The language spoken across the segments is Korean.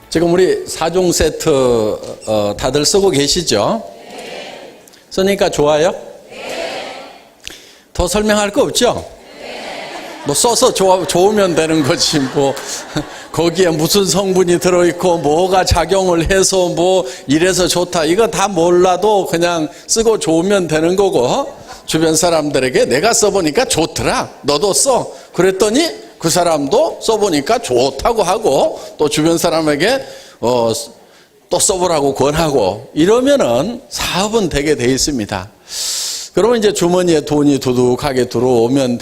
지금 우리 4종 세트 다들 쓰고 계시죠? 쓰니까 좋아요? 더 설명할 거 없죠? 뭐 써서 좋으면 되는 거지 뭐 거기에 무슨 성분이 들어있고 뭐가 작용을 해서 뭐 이래서 좋다 이거 다 몰라도 그냥 쓰고 좋으면 되는 거고, 주변 사람들에게 내가 써보니까 좋더라 너도 써 그랬더니 그 사람도 써보니까 좋다고 하고 또 주변 사람에게 또 써보라고 권하고 이러면은 사업은 되게 돼 있습니다. 그러면 이제 주머니에 돈이 두둑하게 들어오면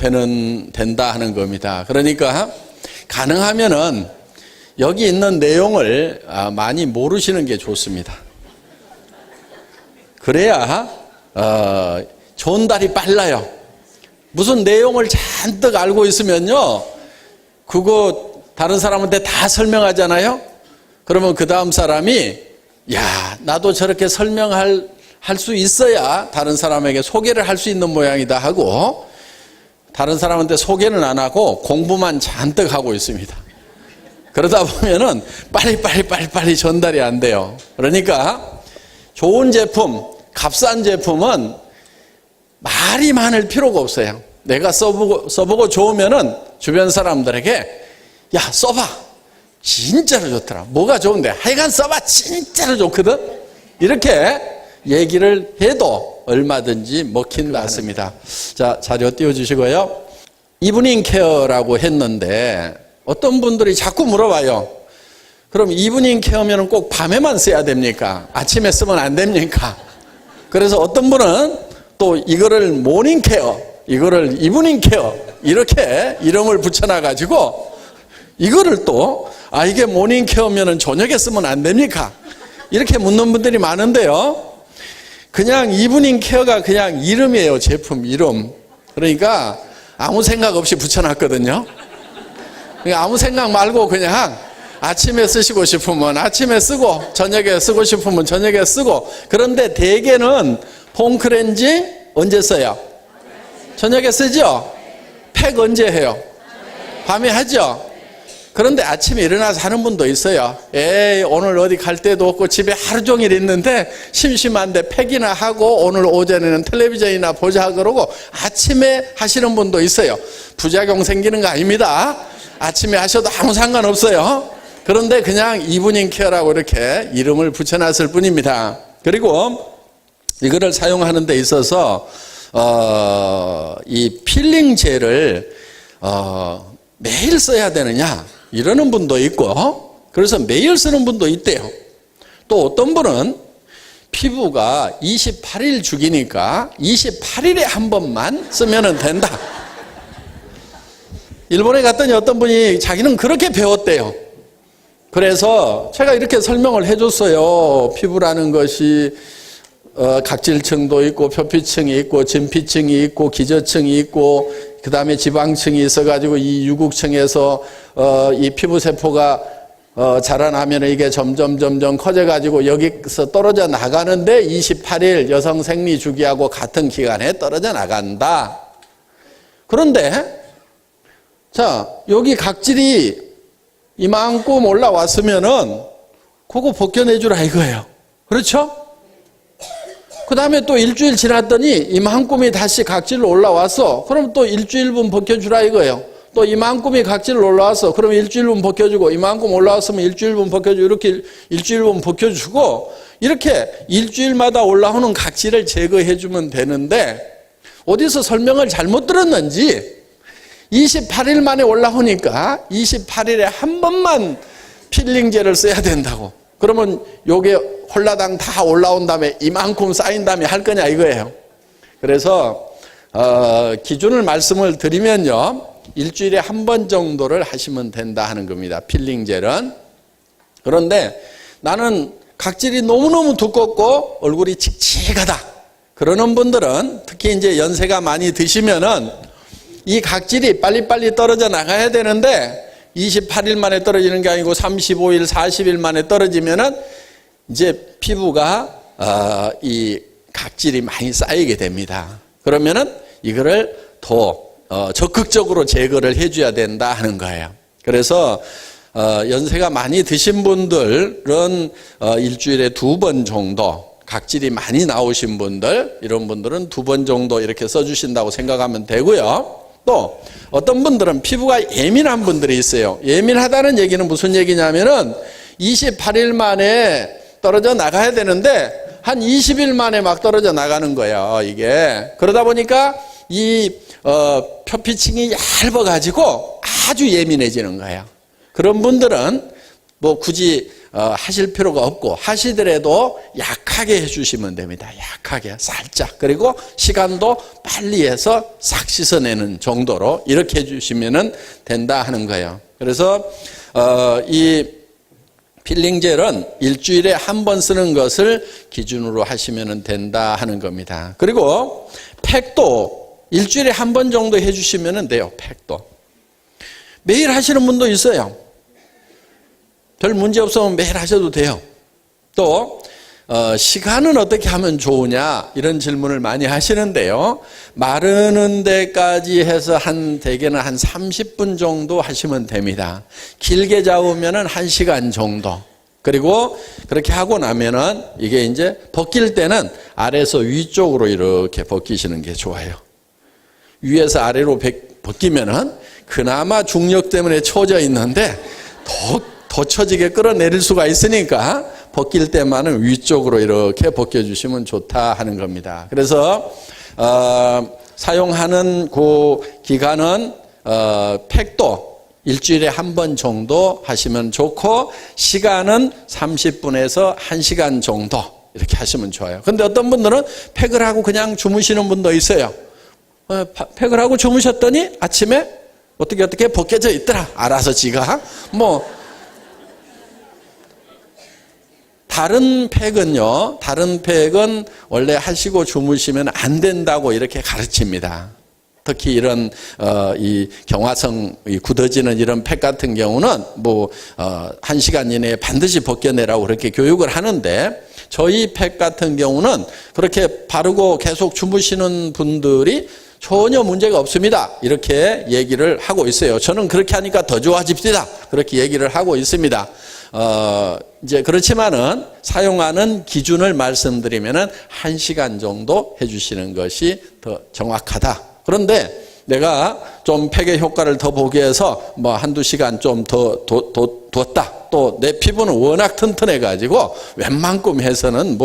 된다 하는 겁니다. 그러니까 가능하면은 여기 있는 내용을 많이 모르시는 게 좋습니다. 그래야 전달이 빨라요. 무슨 내용을 잔뜩 알고 있으면요, 그거 다른 사람한테 다 설명하잖아요. 그러면 그 다음 사람이 야 나도 저렇게 설명할 수 있어야 다른 사람에게 소개를 할 수 있는 모양이다 하고, 다른 사람한테 소개는 안 하고 공부만 잔뜩 하고 있습니다. 그러다 보면은 빨리 전달이 안 돼요. 그러니까 좋은 제품, 값싼 제품은 말이 많을 필요가 없어요. 내가 써보고 좋으면은 주변 사람들에게 야 써봐 진짜로 좋더라, 뭐가 좋은데 하여간 써봐 진짜로 좋거든, 이렇게 얘기를 해도 얼마든지 먹힌 것 같습니다. 자, 자료 띄워주시고요. 이브닝 케어라고 했는데 어떤 분들이 자꾸 물어봐요. 그럼 이브닝 케어면 꼭 밤에만 써야 됩니까? 아침에 쓰면 안 됩니까? 그래서 어떤 분은 또 이거를 모닝 케어, 이거를 이브닝 케어 이렇게 이름을 붙여놔가지고 이거를 또 이게 모닝 케어면 저녁에 쓰면 안 됩니까? 이렇게 묻는 분들이 많은데요. 그냥 이브닝 케어가 그냥 이름이에요. 제품 이름. 그러니까 아무 생각 없이 붙여놨거든요. 그러니까 아무 생각 말고 그냥 아침에 쓰시고 싶으면 아침에 쓰고 저녁에 쓰고 싶으면 저녁에 쓰고. 그런데 대개는 폼크렌지 언제 써요? 저녁에 쓰죠? 팩 언제 해요? 밤에 하죠? 그런데 아침에 일어나서 하는 분도 있어요. 에이 오늘 어디 갈 데도 없고 집에 하루 종일 있는데 심심한데 팩이나 하고 오늘 오전에는 텔레비전이나 보자 그러고 아침에 하시는 분도 있어요. 부작용 생기는 거 아닙니다. 아침에 하셔도 아무 상관없어요. 그런데 그냥 이브닝 케어라고 이렇게 이름을 붙여놨을 뿐입니다. 그리고 이거를 사용하는 데 있어서 이 필링 젤을 매일 써야 되느냐 이러는 분도 있고, 그래서 매일 쓰는 분도 있대요. 또 어떤 분은 피부가 28일 주기니까 28일에 한 번만 쓰면 된다. 일본에 갔더니 어떤 분이 자기는 그렇게 배웠대요. 그래서 제가 이렇게 설명을 해줬어요. 피부라는 것이 각질층도 있고 표피층이 있고 진피층이 있고 기저층이 있고 그 다음에 지방층이 있어가지고 이 유국층에서 이 피부세포가 자라나면 이게 점점 커져가지고 여기서 떨어져 나가는데 28일 여성 생리 주기하고 같은 기간에 떨어져 나간다. 그런데 자 여기 각질이 이만큼 올라왔으면은 그거 벗겨내주라 이거예요. 그렇죠? 그 다음에 또 일주일 지났더니 이만큼이 다시 각질로 올라와서 그럼 또 일주일분 벗겨주라 이거예요. 또 이만큼이 각질로 올라와서 그럼 일주일분 벗겨주고 이만큼 올라왔으면 일주일분 벗겨주고 이렇게 일주일분 벗겨주고 이렇게 일주일마다 올라오는 각질을 제거해 주면 되는데 어디서 설명을 잘못 들었는지 28일 만에 올라오니까 28일에 한 번만 필링젤을 써야 된다고. 그러면 요게 홀라당 다 올라온 다음에 이만큼 쌓인 다음에 할 거냐 이거예요. 그래서 기준을 말씀을 드리면요, 일주일에 한 번 정도를 하시면 된다 하는 겁니다. 필링젤은. 그런데 나는 각질이 너무너무 두껍고 얼굴이 칙칙하다 그러는 분들은 특히 이제 연세가 많이 드시면은 이 각질이 빨리빨리 떨어져 나가야 되는데 28일 만에 떨어지는 게 아니고 35일, 40일 만에 떨어지면은 이제 피부가 이 각질이 많이 쌓이게 됩니다. 그러면은 이거를 더 적극적으로 제거를 해줘야 된다 하는 거예요. 그래서 연세가 많이 드신 분들은 일주일에 2번 정도, 각질이 많이 나오신 분들, 이런 분들은 2번 정도 이렇게 써주신다고 생각하면 되고요. 또 어떤 분들은 피부가 예민한 분들이 있어요. 예민하다는 얘기는 무슨 얘기냐면은 28일 만에 떨어져 나가야 되는데 한 20일 만에 막 떨어져 나가는 거예요, 이게. 그러다 보니까 이 표피층이 얇아가지고 아주 예민해지는 거예요. 그런 분들은 뭐 굳이 하실 필요가 없고, 하시더라도 약하게 해주시면 됩니다. 약하게, 살짝. 그리고 시간도 빨리 해서 싹 씻어내는 정도로 이렇게 해주시면 된다 하는 거예요. 그래서 이 필링 젤은 일주일에 한 번 쓰는 것을 기준으로 하시면 된다 하는 겁니다. 그리고 팩도 일주일에 한 번 정도 해주시면 돼요. 팩도. 매일 하시는 분도 있어요. 별 문제 없으면 매일 하셔도 돼요. 또 시간은 어떻게 하면 좋으냐 이런 질문을 많이 하시는데요. 마르는 데까지 해서 대개는 한 30분 정도 하시면 됩니다. 길게 잡으면 1시간 정도. 그리고 그렇게 하고 나면은 이게 이제 벗길 때는 아래에서 위쪽으로 이렇게 벗기시는 게 좋아요. 위에서 아래로 벗기면은 그나마 중력 때문에 처져 있는데 더 처지게 끌어내릴 수가 있으니까 벗길 때만은 위쪽으로 이렇게 벗겨주시면 좋다 하는 겁니다. 그래서 사용하는 그 기간은 팩도 일주일에 한 번 정도 하시면 좋고, 시간은 30분에서 1시간 정도 이렇게 하시면 좋아요. 근데 어떤 분들은 팩을 하고 그냥 주무시는 분도 있어요. 팩을 하고 주무셨더니 아침에 어떻게 벗겨져 있더라. 알아서 지가. 다른 팩은 원래 하시고 주무시면 안 된다고 이렇게 가르칩니다. 특히 이런 이 경화성 굳어지는 이런 팩 같은 경우는 1시간 이내에 반드시 벗겨내라고 그렇게 교육을 하는데, 저희 팩 같은 경우는 그렇게 바르고 계속 주무시는 분들이 전혀 문제가 없습니다. 이렇게 얘기를 하고 있어요. 저는 그렇게 하니까 더 좋아집시다. 그렇게 얘기를 하고 있습니다. 이제 그렇지만은 사용하는 기준을 말씀드리면은 1시간 정도 해주시는 것이 더 정확하다. 그런데 내가 좀 팩의 효과를 더 보기 위해서 한두 시간 좀 더 뒀다. 또 내 피부는 워낙 튼튼해가지고 웬만큼 해서는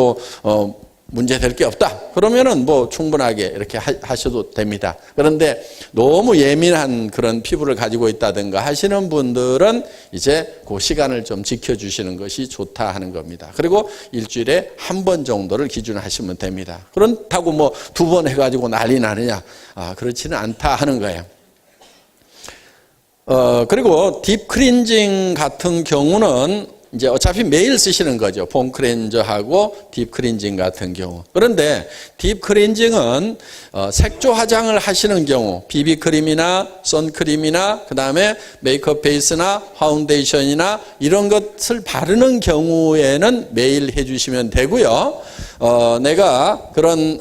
문제 될 게 없다. 그러면은 충분하게 이렇게 하셔도 됩니다. 그런데 너무 예민한 그런 피부를 가지고 있다든가 하시는 분들은 이제 그 시간을 좀 지켜주시는 것이 좋다 하는 겁니다. 그리고 일주일에 한 번 정도를 기준하시면 됩니다. 그렇다고 2번 해가지고 난리 나느냐? 그렇지는 않다 하는 거예요. 그리고 딥 클렌징 같은 경우는 이제 어차피 매일 쓰시는 거죠. 폼 클렌저하고 딥 클렌징 같은 경우. 그런데 딥 클렌징은 색조 화장을 하시는 경우, 비비크림이나 선크림이나 그다음에 메이크업 베이스나 파운데이션이나 이런 것을 바르는 경우에는 매일 해주시면 되고요. 내가 그런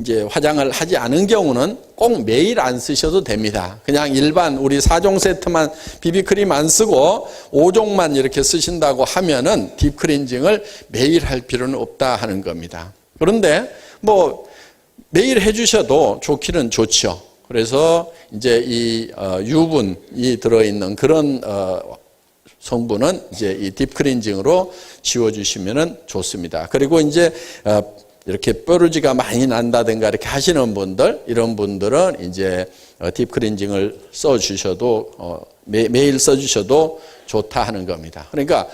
이제 화장을 하지 않은 경우는 꼭 매일 안 쓰셔도 됩니다. 그냥 일반 우리 4종 세트만 비비크림 안 쓰고 5종만 이렇게 쓰신다고 하면은 딥 클렌징을 매일 할 필요는 없다 하는 겁니다. 그런데 매일 해주셔도 좋기는 좋죠. 그래서 이제 이 유분이 들어있는 그런 성분은 이제 이 딥 클렌징으로 지워주시면은 좋습니다. 그리고 이제 이렇게 뾰루지가 많이 난다든가 이렇게 하시는 분들, 이런 분들은 이제 딥 클렌징을 써주셔도 매일 써주셔도 좋다 하는 겁니다. 그러니까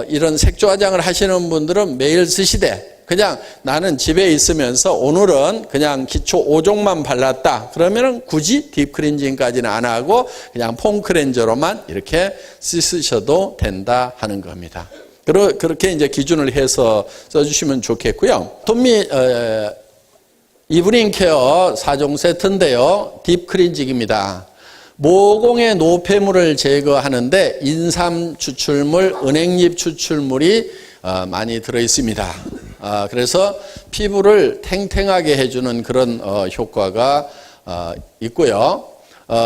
이런 색조 화장을 하시는 분들은 매일 쓰시되, 그냥 나는 집에 있으면서 오늘은 그냥 기초 5종만 발랐다. 그러면은 굳이 딥 클렌징까지는 안 하고 그냥 폼 클렌저로만 이렇게 쓰셔도 된다 하는 겁니다. 그렇게 이제 기준을 해서 써주시면 좋겠고요. 톰미 이브닝 케어 4종 세트인데요. 딥 클렌징입니다. 모공의 노폐물을 제거하는데 인삼 추출물, 은행잎 추출물이 많이 들어있습니다. 그래서 피부를 탱탱하게 해주는 그런 효과가 있고요.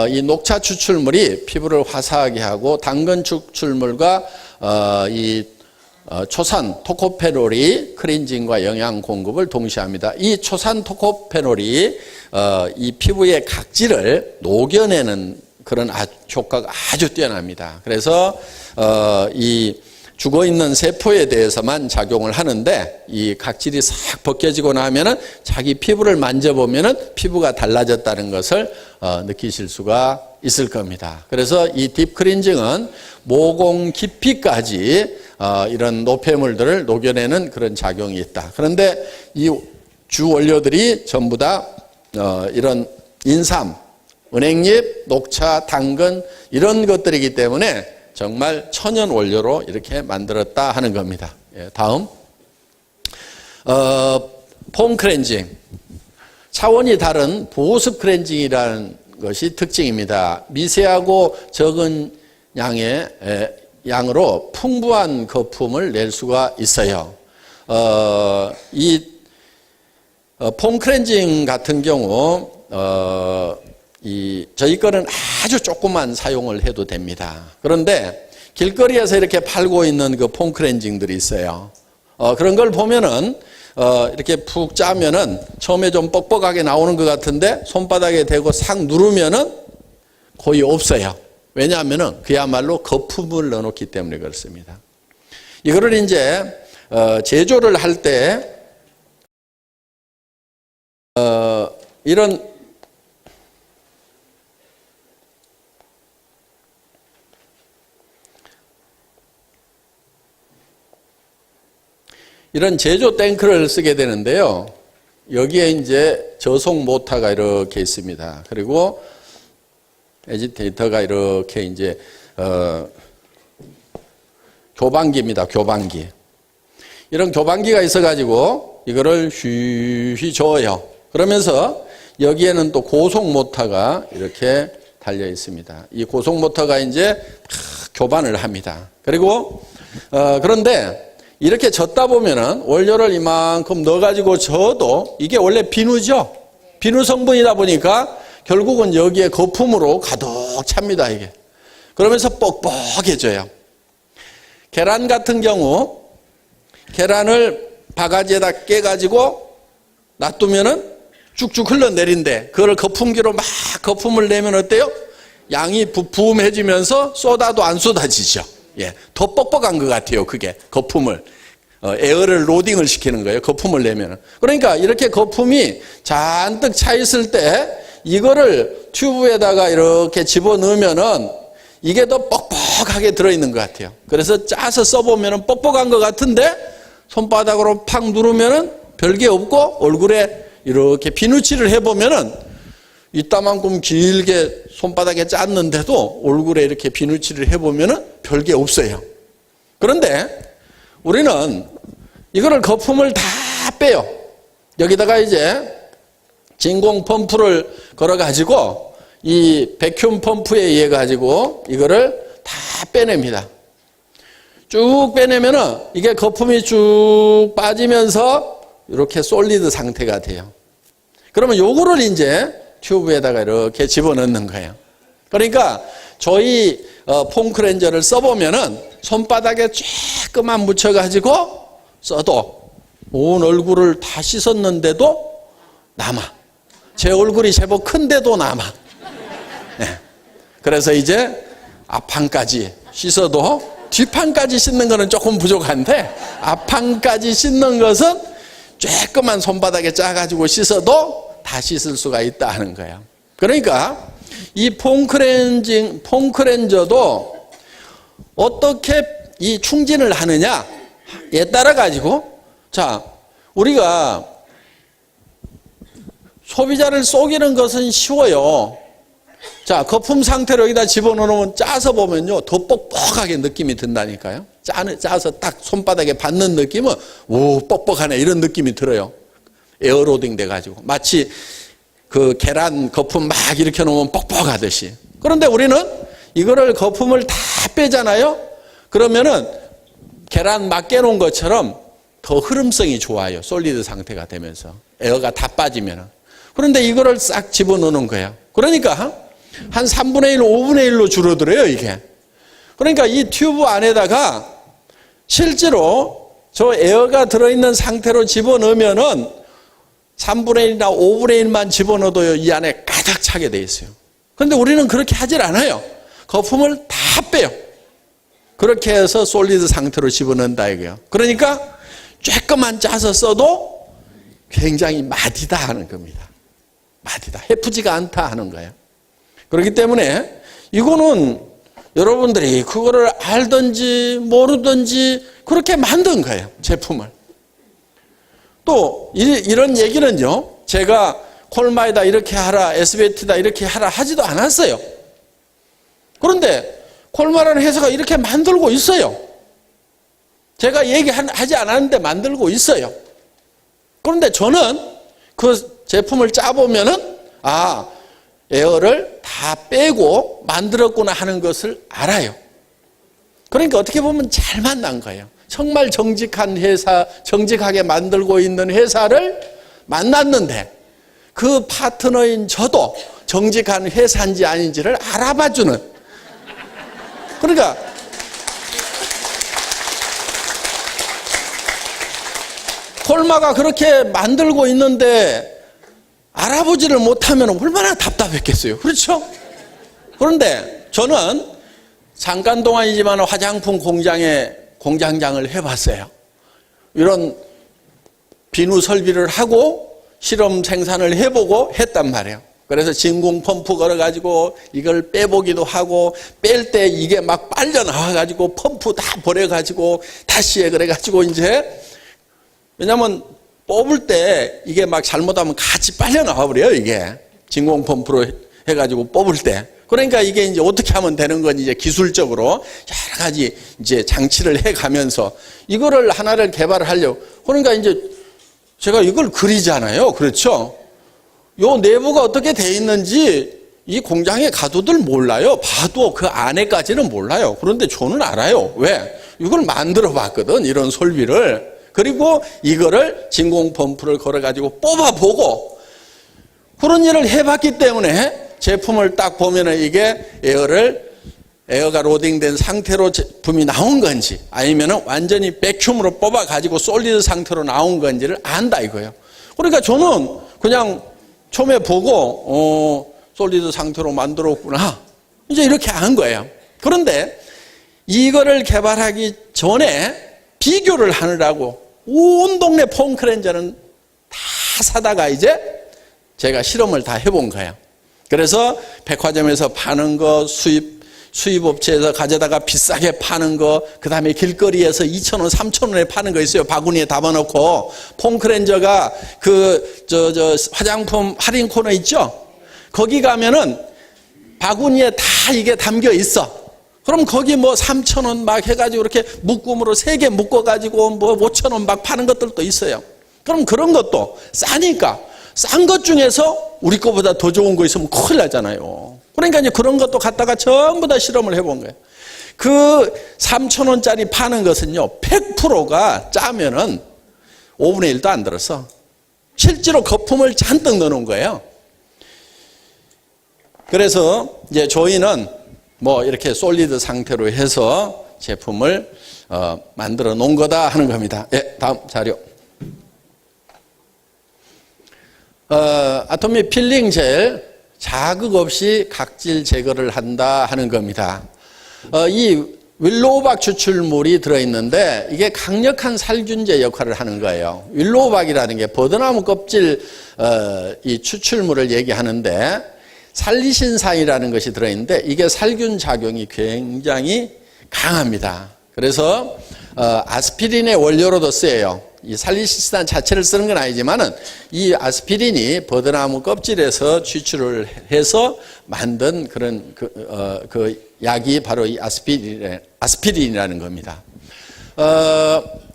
이 녹차 추출물이 피부를 화사하게 하고 당근 추출물과 초산 토코페놀이 클렌징과 영양 공급을 동시에 합니다. 이 초산 토코페놀이 이 피부의 각질을 녹여내는 그런 효과가 아주 뛰어납니다. 그래서 이 죽어있는 세포에 대해서만 작용을 하는데 이 각질이 싹 벗겨지고 나면은 자기 피부를 만져보면은 피부가 달라졌다는 것을 느끼실 수가 있을 겁니다. 그래서 이 딥클렌징은 모공 깊이까지 이런 노폐물들을 녹여내는 그런 작용이 있다. 그런데 이 주 원료들이 전부 다 이런 인삼, 은행잎, 녹차, 당근 이런 것들이기 때문에 정말 천연 원료로 이렇게 만들었다 하는 겁니다. 다음 폼 클렌징, 차원이 다른 보습 클렌징이라는 것이 특징입니다. 미세하고 적은 양으로 풍부한 거품을 낼 수가 있어요. 이 폼 클렌징 같은 경우 저희 거는 아주 조금만 사용을 해도 됩니다. 그런데 길거리에서 이렇게 팔고 있는 그 폼 클렌징들이 있어요. 그런 걸 보면은 이렇게 푹 짜면은 처음에 좀 뻑뻑하게 나오는 것 같은데 손바닥에 대고 싹 누르면은 거의 없어요. 왜냐하면은 그야말로 거품을 넣어놓기 때문에 그렇습니다. 이거를 이제 제조를 할 때 이런 제조 탱크를 쓰게 되는데요. 여기에 이제 저속 모터가 이렇게 있습니다. 그리고 에지테이터가 이렇게 이제 교반기입니다. 교반기. 이런 교반기가 있어가지고 이거를 휘휘 저어요. 그러면서 여기에는 또 고속 모터가 이렇게 달려 있습니다. 이 고속 모터가 이제 교반을 합니다. 그리고 그런데 이렇게 젓다 보면은 원료를 이만큼 넣어가지고 저어도 이게 원래 비누죠. 비누 성분이다 보니까 결국은 여기에 거품으로 가득 찹니다, 이게. 그러면서 뻑뻑해져요. 계란 같은 경우 계란을 바가지에다 깨가지고 놔두면은 쭉쭉 흘러내린대. 그걸 거품기로 막 거품을 내면 어때요? 양이 부음해지면서 쏟아도 안 쏟아지죠. 예, 더 뻑뻑한 것 같아요. 그게 거품을 에어를 로딩을 시키는 거예요. 거품을 내면은. 그러니까 이렇게 거품이 잔뜩 차 있을 때 이거를 튜브에다가 이렇게 집어 넣으면은 이게 더 뻑뻑하게 들어있는 것 같아요. 그래서 짜서 써보면은 뻑뻑한 것 같은데 손바닥으로 팍 누르면은 별게 없고 얼굴에 이렇게 비누칠을 해보면은 이따만큼 길게 손바닥에 짰는데도 얼굴에 이렇게 비누칠을 해보면은 별게 없어요. 그런데 우리는 이거를 거품을 다 빼요. 여기다가 이제 진공 펌프를 걸어가지고 이 백큐ම් 펌프에 의해 가지고 이거를 다 빼냅니다. 쭉 빼내면은 이게 거품이 쭉 빠지면서 이렇게 솔리드 상태가 돼요. 그러면 요거를 이제 튜브에다가 이렇게 집어넣는 거예요. 그러니까 저희 폼 클렌저를 써보면은 손바닥에 조금만 묻혀가지고 써도 온 얼굴을 다 씻었는데도 남아. 제 얼굴이 제법 큰데도 남아. 네. 그래서 이제 앞판까지 씻어도 뒷판까지 씻는 거는 조금 부족한데 앞판까지 씻는 것은 조금만 손바닥에 짜가지고 씻어도 다 씻을 수가 있다 하는 거예요. 그러니까 이 폼 클렌저도 어떻게 이 충진을 하느냐에 따라 가지고 자 우리가 소비자를 속이는 것은 쉬워요. 자 거품 상태로 여기다 집어넣으면 짜서 보면요 더 뻑뻑하게 느낌이 든다니까요. 짜서 딱 손바닥에 받는 느낌은 오 뻑뻑하네 이런 느낌이 들어요. 에어로딩 돼가지고 마치 그 계란 거품 막 이렇게 놓으면 뻑뻑하듯이. 그런데 우리는 이거를 거품을 다 빼잖아요. 그러면은 계란 막 깨놓은 것처럼 더 흐름성이 좋아요. 솔리드 상태가 되면서 에어가 다 빠지면은. 그런데 이거를 싹 집어넣는 거예요. 그러니까 한 3분의 1, 5분의 1로 줄어들어요, 이게. 그러니까 이 튜브 안에다가 실제로 저 에어가 들어있는 상태로 집어넣으면은 3분의 1이나 5분의 1만 집어넣어도 이 안에 가득 차게 돼 있어요. 그런데 우리는 그렇게 하질 않아요. 거품을 다 빼요. 그렇게 해서 솔리드 상태로 집어넣는다 이거예요. 그러니까 조금만 짜서 써도 굉장히 마디다 하는 겁니다. 마디다. 해프지가 않다 하는 거예요. 그렇기 때문에 이거는 여러분들이 그거를 알든지 모르든지 그렇게 만든 거예요. 제품을. 또 이런 얘기는요. 제가 콜마에다 이렇게 하라, SBT다 이렇게 하라 하지도 않았어요. 그런데 콜마라는 회사가 이렇게 만들고 있어요. 제가 얘기하지 않았는데 만들고 있어요. 그런데 저는 그 제품을 짜보면은 에어를 다 빼고 만들었구나 하는 것을 알아요. 그러니까 어떻게 보면 잘 만난 거예요. 정말 정직한 회사, 정직하게 만들고 있는 회사를 만났는데 그 파트너인 저도 정직한 회사인지 아닌지를 알아봐주는. 그러니까 콜마가 그렇게 만들고 있는데 알아보지를 못하면 얼마나 답답했겠어요. 그렇죠? 그런데 저는 잠깐 동안이지만 화장품 공장장을 해봤어요. 이런 비누 설비를 하고 실험 생산을 해보고 했단 말이에요. 그래서 진공 펌프 걸어가지고 이걸 빼보기도 하고 뺄 때 이게 막 빨려 나와가지고 펌프 다 버려가지고 다시 해 그래가지고 이제 왜냐면 뽑을 때 이게 막 잘못하면 같이 빨려 나와버려요, 이게. 진공 펌프로 해가지고 뽑을 때. 그러니까 이게 이제 어떻게 하면 되는 건지 이제 기술적으로 여러 가지 이제 장치를 해 가면서 이거를 하나를 개발하려고. 그러니까 이제 제가 이걸 그리잖아요. 그렇죠? 요 내부가 어떻게 돼 있는지 이 공장에 가도들 몰라요. 봐도 그 안에까지는 몰라요. 그런데 저는 알아요. 왜? 이걸 만들어 봤거든, 이런 설비를. 그리고 이거를 진공 펌프를 걸어가지고 뽑아보고 그런 일을 해봤기 때문에 제품을 딱 보면은 이게 에어가 로딩된 상태로 제품이 나온 건지 아니면은 완전히 백큐으로 뽑아가지고 솔리드 상태로 나온 건지를 안다 이거예요. 그러니까 저는 그냥 처음에 보고 솔리드 상태로 만들었구나. 이제 이렇게 한 거예요. 그런데 이거를 개발하기 전에 비교를 하느라고 온 동네 폼크렌저는 다 사다가 이제 제가 실험을 다 해본 거예요. 그래서 백화점에서 파는 거, 수입업체에서 가져다가 비싸게 파는 거, 그 다음에 길거리에서 2,000원, 3,000원에 파는 거 있어요. 바구니에 담아놓고. 폼크렌저가 화장품 할인 코너 있죠? 거기 가면은 바구니에 다 이게 담겨 있어. 그럼 거기 뭐 3,000원 막 해가지고 이렇게 묶음으로 3개 묶어가지고 뭐 5,000원 막 파는 것들도 있어요. 그럼 그런 것도 싸니까 싼 것 중에서 우리 거보다 더 좋은 거 있으면 큰일 나잖아요. 그러니까 이제 그런 것도 갖다가 전부 다 실험을 해본 거예요. 그 3,000원짜리 파는 것은요, 100%가 짜면은 5분의 1도 안 들었어. 실제로 거품을 잔뜩 넣어놓은 거예요. 그래서 이제 저희는 뭐 이렇게 솔리드 상태로 해서 제품을 만들어 놓은 거다 하는 겁니다. 예, 다음 자료. 아토미 필링 젤 자극 없이 각질 제거를 한다 하는 겁니다. 이 윌로우박 추출물이 들어있는데 이게 강력한 살균제 역할을 하는 거예요. 윌로우박이라는 게 버드나무 껍질 이 추출물을 얘기하는데 살리신산이라는 것이 들어있는데 이게 살균 작용이 굉장히 강합니다. 그래서 아스피린의 원료로도 쓰여요. 이 살리신산 자체를 쓰는 건 아니지만은 이 아스피린이 버드나무 껍질에서 추출을 해서 만든 그런 그 약이 바로 이 아스피린이라는 겁니다.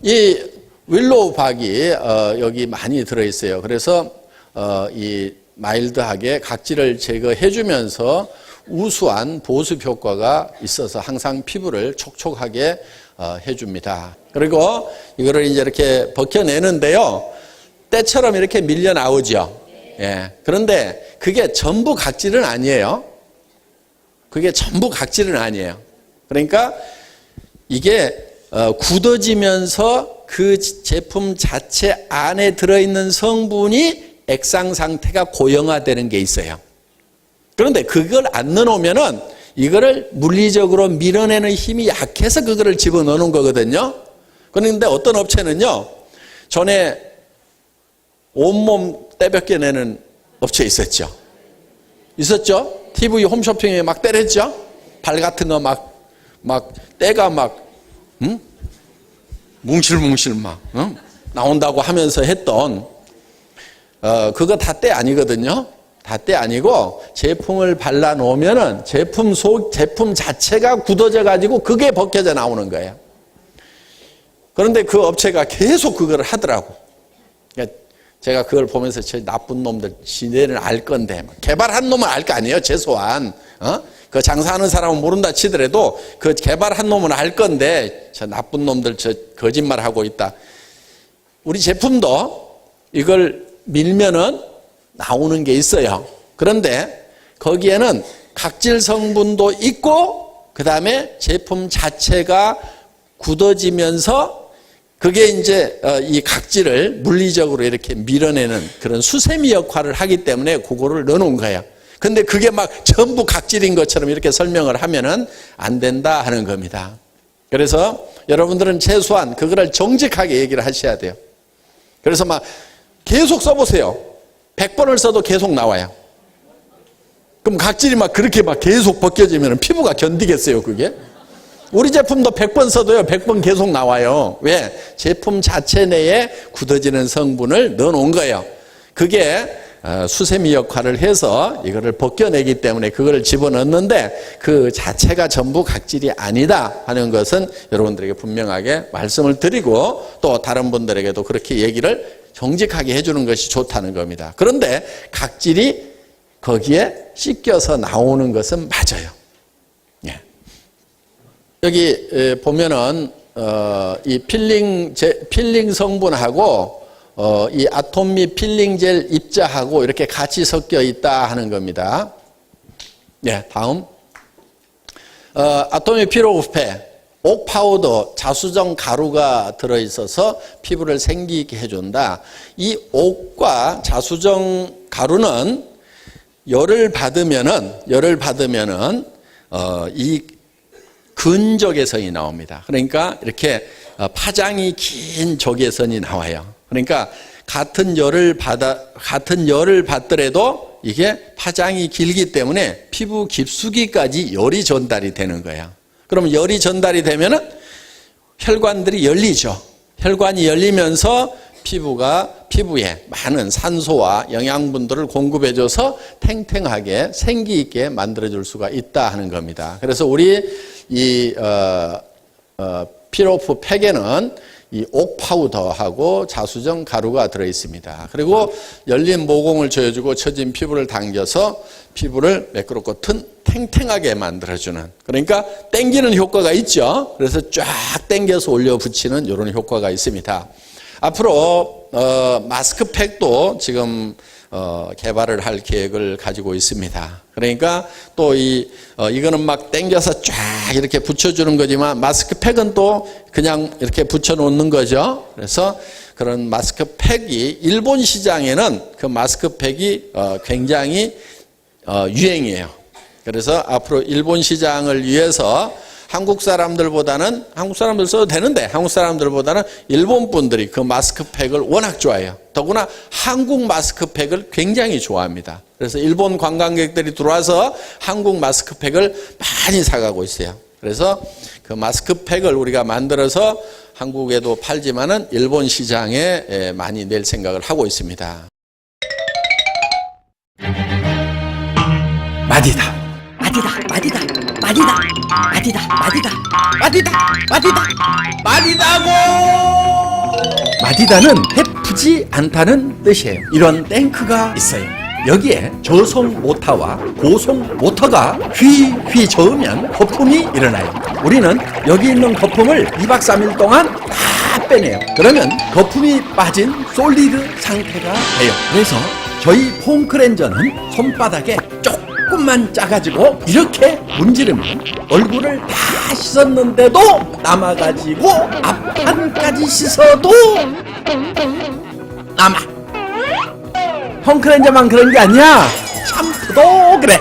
이 윌로우박이 여기 많이 들어있어요. 그래서 이 마일드하게 각질을 제거해 주면서 우수한 보습 효과가 있어서 항상 피부를 촉촉하게 해줍니다. 그리고 이거를 이제 이렇게 벗겨내는데요. 때처럼 이렇게 밀려 나오죠. 예. 그런데 그게 전부 각질은 아니에요. 그게 전부 각질은 아니에요. 그러니까 이게 굳어지면서 그 제품 자체 안에 들어있는 성분이 액상 상태가 고형화되는 게 있어요. 그런데 그걸 안 넣어놓으면은 이거를 물리적으로 밀어내는 힘이 약해서 그거를 집어넣는 거거든요. 그런데 어떤 업체는요, 전에 온몸 떼벗겨내는 업체 있었죠. TV 홈쇼핑에 막 때렸죠. 발 같은 거 막 때가 막 뭉실뭉실 막 나온다고 하면서 했던 그거 다 때 아니거든요. 다 때 아니고 제품을 발라 놓으면은 제품 자체가 굳어져 가지고 그게 벗겨져 나오는 거예요. 그런데 그 업체가 계속 그걸 하더라고. 그러니까 제가 그걸 보면서 저 나쁜 놈들 지네는 알 건데 개발한 놈은 알 거 아니에요. 최소한 그 장사하는 사람은 모른다 치더라도 그 개발한 놈은 알 건데 저 나쁜 놈들 저 거짓말하고 있다. 우리 제품도 이걸 밀면은 나오는 게 있어요. 그런데 거기에는 각질 성분도 있고 그 다음에 제품 자체가 굳어지면서 그게 이제 이 각질을 물리적으로 이렇게 밀어내는 그런 수세미 역할을 하기 때문에 그거를 넣어놓은 거예요. 근데 그게 막 전부 각질인 것처럼 이렇게 설명을 하면은 안 된다 하는 겁니다. 그래서 여러분들은 최소한 그거를 정직하게 얘기를 하셔야 돼요. 그래서 막 계속 써보세요. 100번을 써도 계속 나와요. 그럼 각질이 막 그렇게 막 계속 벗겨지면 피부가 견디겠어요, 그게? 우리 제품도 100번 써도요, 100번 계속 나와요. 왜? 제품 자체 내에 굳어지는 성분을 넣어 놓은 거예요. 그게 수세미 역할을 해서 이거를 벗겨내기 때문에 그걸 집어넣는데 그 자체가 전부 각질이 아니다 하는 것은 여러분들에게 분명하게 말씀을 드리고 또 다른 분들에게도 그렇게 얘기를 정직하게 해주는 것이 좋다는 겁니다. 그런데 각질이 거기에 씻겨서 나오는 것은 맞아요. 예. 여기 보면은 이 필링 성분하고 이 아톰미 필링 젤 입자하고 이렇게 같이 섞여 있다 하는 겁니다. 예, 다음. 아톰미 피로그페, 옥 파우더, 자수정 가루가 들어있어서 피부를 생기 있게 해준다. 이 옥과 자수정 가루는 열을 받으면은 이 근적외선이 나옵니다. 그러니까 이렇게 파장이 긴 적외선이 나와요. 그러니까 같은 열을 받더라도 이게 파장이 길기 때문에 피부 깊숙이까지 열이 전달이 되는 거예요. 그럼 열이 전달이 되면은 혈관들이 열리죠. 혈관이 열리면서 피부에 많은 산소와 영양분들을 공급해줘서 탱탱하게 생기 있게 만들어줄 수가 있다 하는 겁니다. 그래서 우리 이 피로프 팩에는 이 옥 파우더하고 자수정 가루가 들어 있습니다. 그리고 열린 모공을 조여주고 처진 피부를 당겨서 피부를 매끄럽고 탱탱하게 만들어주는, 그러니까 당기는 효과가 있죠. 그래서 쫙 당겨서 올려 붙이는 이런 효과가 있습니다. 앞으로 마스크팩도 지금 개발을 할 계획을 가지고 있습니다. 그러니까 또 이거는 막 당겨서 쫙 이렇게 붙여주는 거지만 마스크팩은 또 그냥 이렇게 붙여놓는 거죠. 그래서 그런 마스크팩이 일본 시장에는 그 마스크팩이 굉장히 유행이에요. 그래서 앞으로 일본 시장을 위해서 한국 사람들 써도 되는데 한국 사람들보다는 일본 분들이 그 마스크팩을 워낙 좋아해요. 더구나 한국 마스크팩을 굉장히 좋아합니다. 그래서 일본 관광객들이 들어와서 한국 마스크팩을 많이 사가고 있어요. 그래서 그 마스크팩을 우리가 만들어서 한국에도 팔지만은 일본 시장에 많이 낼 생각을 하고 있습니다. 마디다. 마디다고! 마디다는 해프지 않다는 뜻이에요. 이런 탱크가 있어요. 여기에 저속 모터와 고속 모터가 휘휘 저으면 거품이 일어나요. 우리는 여기 있는 거품을 2박 3일 동안 다 빼내요. 그러면 거품이 빠진 솔리드 상태가 돼요. 그래서 저희 폼 클렌저는 손바닥에 쪽 조금만 짜가지고 이렇게 문지르면 얼굴을 다 씻었는데도 남아가지고 앞판까지 씻어도 남아. 펑크렌저만 그런 게 아니야. 샴푸도 그래.